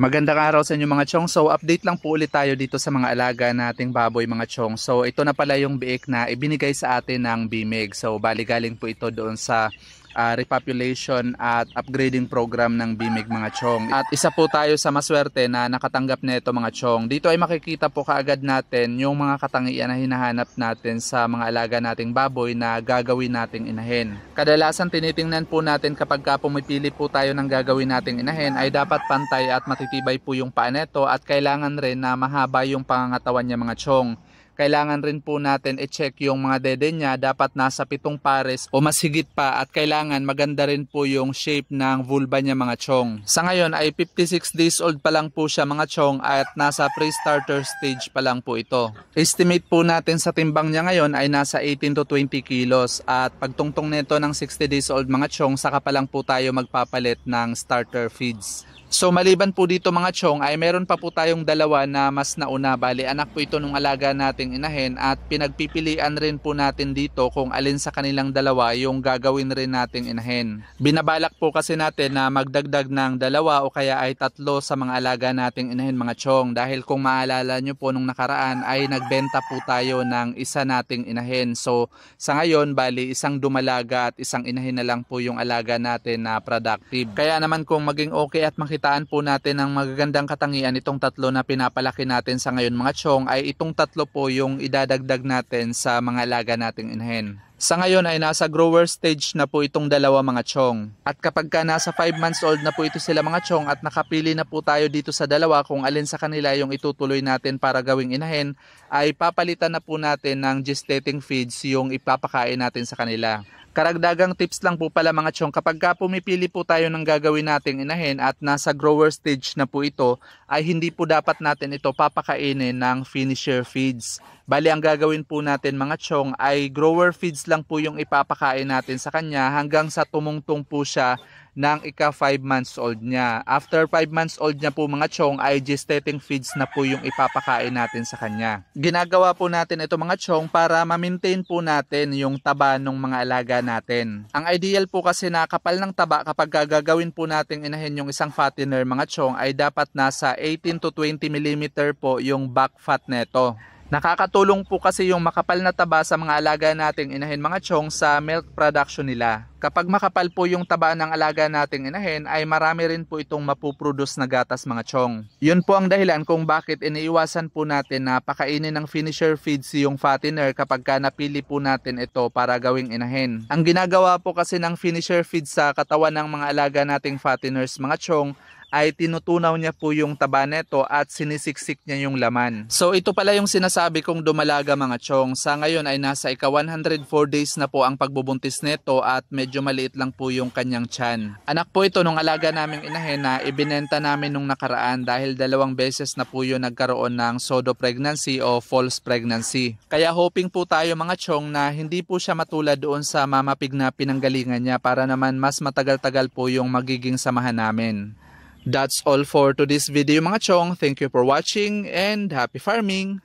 Magandang araw sa inyo mga chong. So update lang po ulit tayo dito sa mga alaga nating baboy mga chong. So ito na pala yung biik na ibinigay sa atin ng BMEG. So bali galing po ito doon sa repopulation at upgrading program ng BMEG mga chong. At isa po tayo sa maswerte na nakatanggap nito mga chong. Dito ay makikita po kaagad natin yung mga katangian na hinahanap natin sa mga alaga nating baboy na gagawin nating inahin. Kadalasan tinitingnan po natin kapag pumipili po tayo ng gagawin nating inahin ay dapat pantay at matitibay po yung paa nito at kailangan rin na mahaba yung pangangatawan niya mga chong. Kailangan rin po natin i-check yung mga dede niya, dapat nasa 7 pares o mas higit pa at kailangan maganda rin po yung shape ng vulva niya mga chong. Sa ngayon ay 56 days old pa lang po siya mga chong at nasa pre-starter stage pa lang po ito. Estimate po natin sa timbang niya ngayon ay nasa 18 to 20 kilos at pagtungtong nito ng 60 days old mga chong saka pa lang po tayo magpapalit ng starter feeds. So maliban po dito mga chong ay meron pa po tayong dalawa na mas nauna, bali anak po ito nung alaga nating inahin at pinagpipilian rin po natin dito kung alin sa kanilang dalawa yung gagawin rin nating inahin. Binabalak po kasi natin na magdagdag ng 2 o kaya ay 3 sa mga alaga nating inahin mga chong dahil kung maalala nyo po nung nakaraan ay nagbenta po tayo ng isa nating inahin. So sa ngayon bali isang dumalaga at isang inahin na lang po yung alaga natin na productive. Kaya naman kung maging okay at makitaan po natin ang magagandang katangian itong 3 na pinapalaki natin sa ngayon mga chong ay itong 3 po yung idadagdag natin sa mga alaga nating inahin. Sa ngayon ay nasa grower stage na po itong 2 mga chong. At kapag ka nasa 5 months old na po ito sila mga chong at nakapili na po tayo dito sa 2 kung alin sa kanila yung itutuloy natin para gawing inahin, ay papalitan na po natin ng gestating feeds yung ipapakain natin sa kanila. Karagdagang tips lang po pala mga chong, kapag ka pumipili po tayo ng gagawin nating inahin at nasa grower stage na po ito, ay hindi po dapat natin ito papakainin ng finisher feeds. Bali ang gagawin po natin mga chong ay grower feeds lang po yung ipapakain natin sa kanya hanggang sa tumungtong po siya ng ika 5 months old niya. After 5 months old niya po mga chong ay gestating feeds na po yung ipapakain natin sa kanya. Ginagawa po natin ito mga chong para ma-maintain po natin yung taba ng mga alaga natin. Ang ideal po kasi na kapal ng taba kapag gagawin po natin inahin yung isang fattener mga chong ay dapat nasa 18 to 20 mm po yung back fat neto. Nakakatulong po kasi yung makapal na taba sa mga alaga nating inahin mga chong sa milk production nila. Kapag makapal po yung taba ng alaga nating inahin ay marami rin po itong mapuproduce na gatas mga chong. Yun po ang dahilan kung bakit iniiwasan po natin na pakainin ng finisher feeds yung fattener kapag ka napili po natin ito para gawing inahin. Ang ginagawa po kasi ng finisher feeds sa katawan ng mga alaga nating fatteners mga chong ay tinutunaw niya po yung taba neto at sinisiksik niya yung laman. So ito pala yung sinasabi kong dumalaga mga chong. Sa ngayon ay nasa ika 104 days na po ang pagbubuntis neto at medyo maliit lang po yung kanyang tiyan. Anak po ito nung alaga naming inahin na ibinenta namin nung nakaraan dahil 2 beses na po yun nagkaroon ng pseudo pregnancy o false pregnancy. Kaya hoping po tayo mga chong na hindi po siya matulad doon sa mamapig na pinanggalingan niya para naman mas matagal-tagal po yung magiging samahan namin. That's all for today's video mga chong. Thank you for watching and happy farming!